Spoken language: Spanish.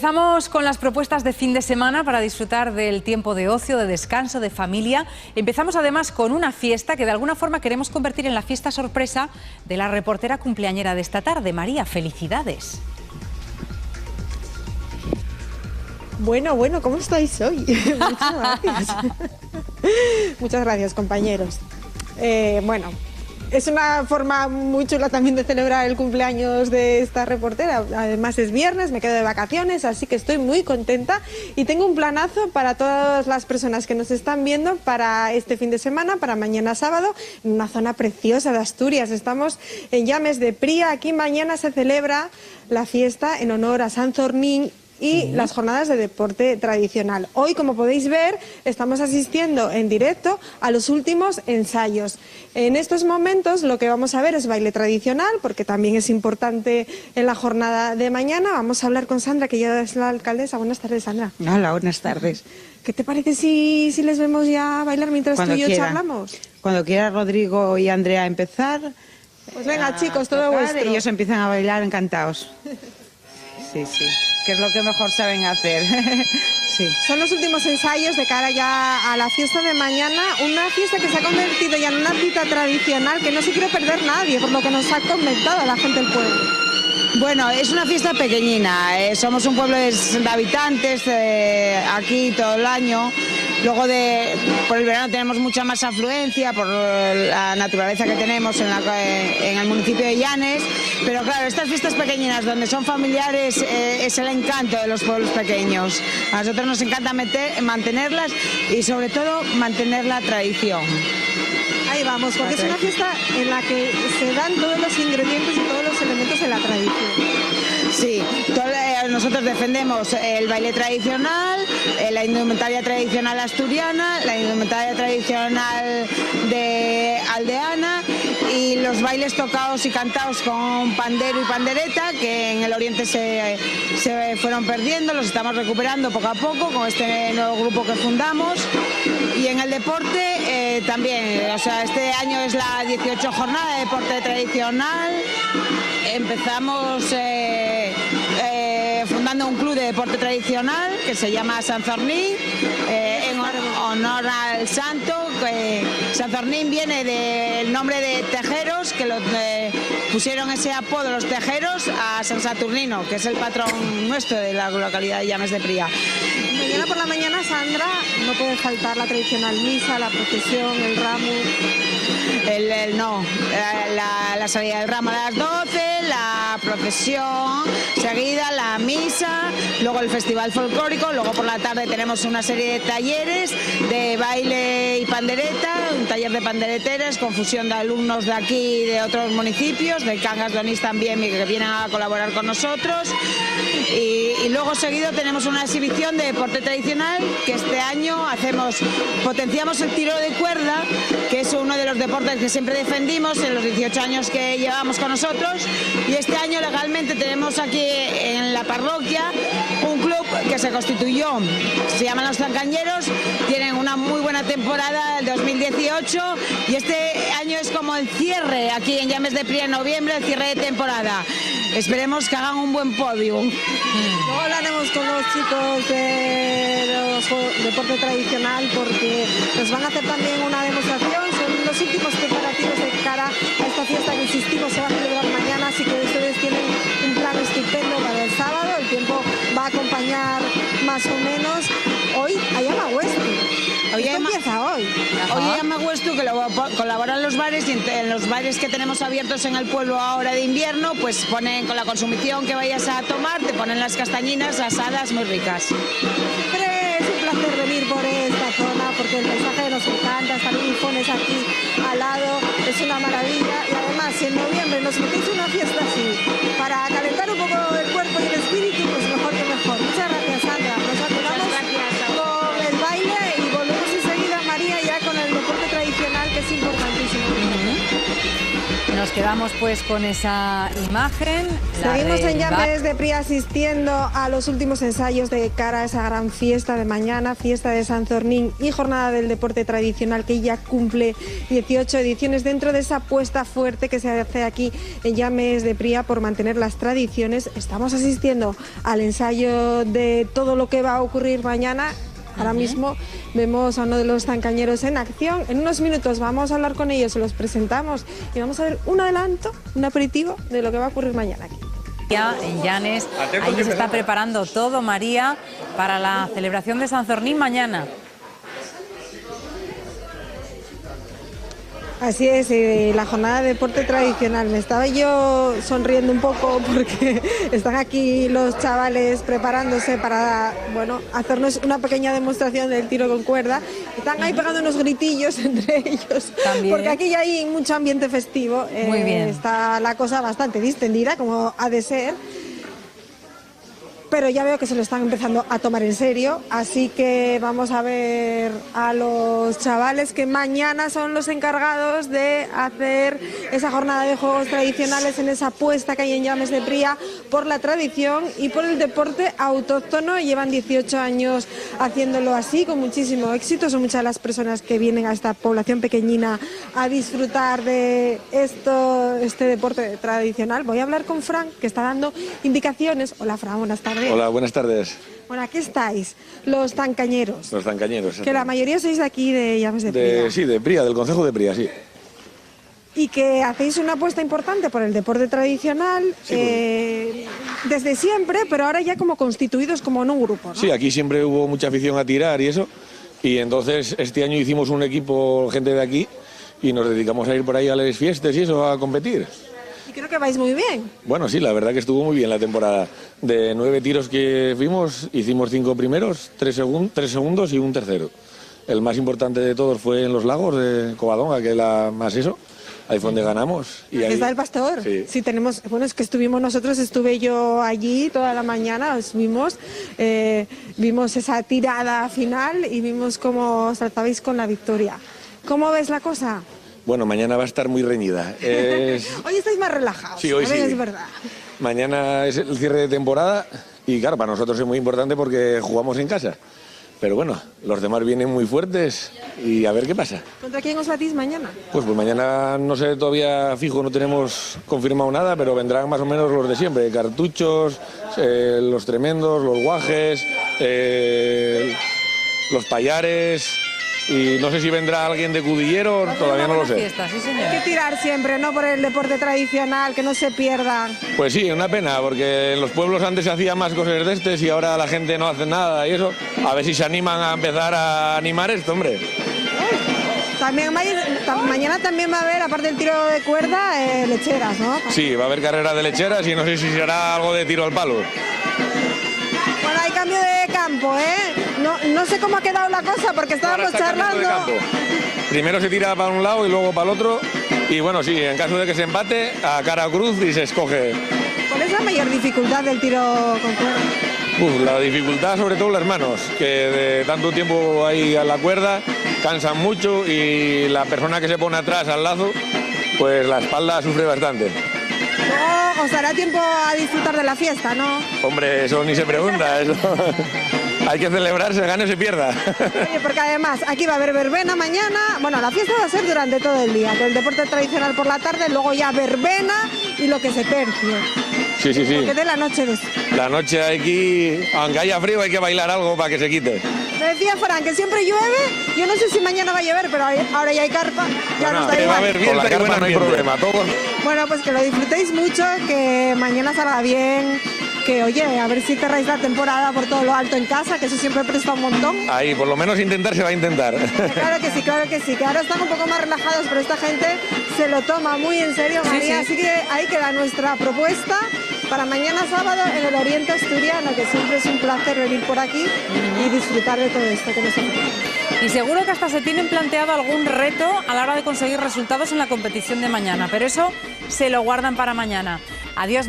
Empezamos con las propuestas de fin de semana para disfrutar del tiempo de ocio, de descanso, de familia. Empezamos además con una fiesta que de alguna forma queremos convertir en la fiesta sorpresa de la reportera cumpleañera de esta tarde. María, felicidades. Bueno, ¿cómo estáis hoy? Muchas gracias. Muchas gracias, compañeros. Bueno, es una forma muy chula también de celebrar el cumpleaños de esta reportera. Además es viernes, me quedo de vacaciones, así que estoy muy contenta y tengo un planazo para todas las personas que nos están viendo para este fin de semana, para mañana sábado, en una zona preciosa de Asturias. Estamos en Llames de Pría. Aquí mañana se celebra la fiesta en honor a Sant Zornín y las jornadas de deporte tradicional. Hoy, como podéis ver, estamos asistiendo en directo a los últimos ensayos. En estos momentos lo que vamos a ver es baile tradicional, porque también es importante en la jornada de mañana. Vamos a hablar con Sandra, que ya es la alcaldesa. Buenas tardes, Sandra. Hola, buenas tardes. ¿Qué te parece si les vemos ya bailar mientras tú y yo charlamos? Cuando quiera Rodrigo y Andrea empezar. Pues venga, chicos, todo vuestro. Ellos empiezan a bailar encantados. Sí, que es lo que mejor saben hacer. Sí. Son los últimos ensayos de cara ya a la fiesta de mañana, una fiesta que se ha convertido ya en una cita tradicional que no se quiere perder nadie, por lo que nos ha comentado la gente del pueblo. Bueno, es una fiesta pequeñina, somos un pueblo de habitantes aquí todo el año. Luego por el verano tenemos mucha más afluencia por la naturaleza que tenemos en el municipio de Llanes, pero claro, estas fiestas pequeñinas donde son familiares es el encanto de los pueblos pequeños. A nosotros nos encanta mantenerlas y sobre todo mantener la tradición. Ahí vamos, porque es una fiesta en la que se dan todos los ingredientes y todos los elementos de la tradición. Sí, nosotros defendemos el baile tradicional, la indumentaria tradicional asturiana, la indumentaria tradicional de aldeana y los bailes tocados y cantados con pandero y pandereta, que en el oriente se fueron perdiendo, los estamos recuperando poco a poco con este nuevo grupo que fundamos. Y en el deporte también, o sea, este año es la 18 jornada de deporte tradicional. Empezamos fundando un club de deporte tradicional que se llama Sant Zornín, en honor al santo. Sant Zornín viene del nombre de tejeros, que pusieron ese apodo los tejeros a San Saturnino, que es el patrón nuestro de la localidad de Llames de Pría. Mañana por la mañana, Sandra, no puede faltar la tradicional misa, la procesión, el ramo. La salida del ramo a las 12, la procesión seguida, la misa, luego el festival folclórico, luego por la tarde tenemos una serie de talleres de baile y pandereta, un taller de pandereteras con fusión de alumnos de aquí y de otros municipios, de Cangas de Onís también, que vienen a colaborar con nosotros. Y luego seguido tenemos una exhibición de deporte tradicional que este año potenciamos el tiro de cuerda, que es uno de los deportes que siempre defendimos en los 18 años que llevamos con nosotros, y este año legalmente tenemos aquí en la parroquia un club que se constituyó, se llaman Los Zancañeros, tienen una muy buena temporada el 2018 y este año es como el cierre aquí en Llames de Pría en noviembre, el cierre de temporada. Esperemos que hagan un buen podio. Luego hablaremos con los chicos de deporte tradicional porque nos van a hacer también una demostración. Son los últimos preparativos de cara a esta fiesta que insistimos se va a celebrar mañana, así que ustedes tienen un plan estupendo para el sábado. El tiempo va a acompañar más o menos. Hoy hay Amahuestu. Esto empieza hoy. Hoy hay Amahuestu, que colaboran los bares, y en los bares que tenemos abiertos en el pueblo ahora de invierno, pues ponen con la consumición que vayas a tomar, te ponen las castañinas asadas muy ricas. Siempre es un placer venir por esta zona porque el paisaje nos encanta, están uniformes aquí al lado, es una maravilla. Y además, si en noviembre nos metéis una fiesta así para calentar un poco el cuerpo y el espíritu, pues mejor que mejor. Muchas gracias, Sandra. Nos quedamos con el baile y volvemos enseguida, María, ya con el deporte tradicional, que es importantísimo. Nos quedamos pues con esa imagen. Seguimos en Llames de Pría asistiendo a los últimos ensayos de cara a esa gran fiesta de mañana, fiesta de San Zornín y jornada del deporte tradicional que ya cumple 18 ediciones dentro de esa apuesta fuerte que se hace aquí en Llames de Pría por mantener las tradiciones. Estamos asistiendo al ensayo de todo lo que va a ocurrir mañana. Ahora mismo vemos a uno de los zancañeros en acción. En unos minutos vamos a hablar con ellos, se los presentamos y vamos a ver un adelanto, un aperitivo de lo que va a ocurrir mañana aquí. Ya en Llanes, ahí se está preparando todo, María, para la celebración de San Zornín mañana. Así es, la jornada de deporte tradicional. Me estaba yo sonriendo un poco porque están aquí los chavales preparándose para, bueno, hacernos una pequeña demostración del tiro con cuerda. Están ahí pegando unos gritillos entre ellos. ¿También? Porque aquí ya hay mucho ambiente festivo. Muy bien. Está la cosa bastante distendida, como ha de ser. Pero ya veo que se lo están empezando a tomar en serio, así que vamos a ver a los chavales que mañana son los encargados de hacer esa jornada de juegos tradicionales en esa apuesta que hay en Llames de Pría por la tradición y por el deporte autóctono. Llevan 18 años haciéndolo así, con muchísimo éxito. Son muchas las personas que vienen a esta población pequeñina a disfrutar de este deporte tradicional. Voy a hablar con Fran, que está dando indicaciones. Hola, Fran, buenas tardes. Hola, buenas tardes. Bueno, aquí estáis, los zancañeros. Los zancañeros. Que la mayoría sois de aquí, de Llames de Pría. Sí, de Pría, del concejo de Pría, sí. Y que hacéis una apuesta importante por el deporte tradicional, sí, desde siempre, pero ahora ya como constituidos como en un grupo, ¿no? Sí, aquí siempre hubo mucha afición a tirar y eso. Y entonces este año hicimos un equipo, gente de aquí, y nos dedicamos a ir por ahí a las fiestas y eso, a competir. Creo que vais muy bien. Bueno, sí, la verdad que estuvo muy bien la temporada. De 9 tiros que fuimos, hicimos 5 primeros, 3 segundos y un tercero. El más importante de todos fue en los lagos de Covadonga, que es la más eso. Ahí fue donde ganamos. Y ahí está el Pastor. Sí. Sí, tenemos, bueno, es que estuvimos nosotros, estuve yo allí toda la mañana, os vimos esa tirada final y vimos cómo os tratabais con la victoria. ¿Cómo ves la cosa? Bueno, mañana va a estar muy reñida. Hoy estáis más relajados. Sí, hoy sí. Es verdad. Mañana es el cierre de temporada y claro, para nosotros es muy importante porque jugamos en casa. Pero bueno, los demás vienen muy fuertes y a ver qué pasa. ¿Contra quién os batís mañana? Pues mañana no sé todavía fijo, no tenemos confirmado nada, pero vendrán más o menos los de siempre. Cartuchos, los tremendos, los guajes, los payares. Y no sé si vendrá alguien de Cudillero, todavía no lo sé. Fiesta, sí, señor. Hay que tirar siempre, ¿no? Por el deporte tradicional, que no se pierda. Pues sí, una pena, porque en los pueblos antes se hacían más cosas de estos y ahora la gente no hace nada y eso. A ver si se animan a empezar a animar esto, hombre. También mañana también va a haber, aparte del tiro de cuerda, lecheras, ¿no? Sí, va a haber carrera de lecheras y no sé si será algo de tiro al palo. Bueno, hay cambio de campo, ¿eh? No sé cómo ha quedado la cosa porque estábamos charlando. Primero se tira para un lado y luego para el otro. Y bueno, sí, en caso de que se empate, a cara o cruz y se escoge. ¿Cuál es la mayor dificultad del tiro con cuerda? La dificultad sobre todo las manos, que de tanto tiempo ahí a la cuerda cansan mucho y la persona que se pone atrás al lazo, pues la espalda sufre bastante. Os dará tiempo a disfrutar de la fiesta, ¿no? Hombre, eso ni se pregunta, eso. Hay que celebrar, se gane o se pierda. Oye, porque además aquí va a haber verbena mañana. Bueno, la fiesta va a ser durante todo el día, con el deporte tradicional por la tarde, luego ya verbena y lo que se tercie. Sí, sí, sí. Porque de la noche de... La noche aquí, aunque haya frío, hay que bailar algo para que se quite. Me decía Fran que siempre llueve. Yo no sé si mañana va a llover, pero ahora ya hay carpa. Ya bueno, nos da igual. Va a haber viento, con la carpa no hay problema. Todo... Bueno, pues que lo disfrutéis mucho, que mañana salga bien. Que oye, a ver si cerráis la temporada por todo lo alto en casa, que eso siempre presta un montón. Ahí, por lo menos intentar se va a intentar. Claro que sí, claro que sí, que ahora están un poco más relajados, pero esta gente se lo toma muy en serio, María. Sí, sí. Así que ahí queda nuestra propuesta para mañana sábado en el Oriente Asturiano, que siempre es un placer venir por aquí y disfrutar de todo esto que nos ofrece. Y seguro que hasta se tienen planteado algún reto a la hora de conseguir resultados en la competición de mañana, pero eso se lo guardan para mañana. Adiós.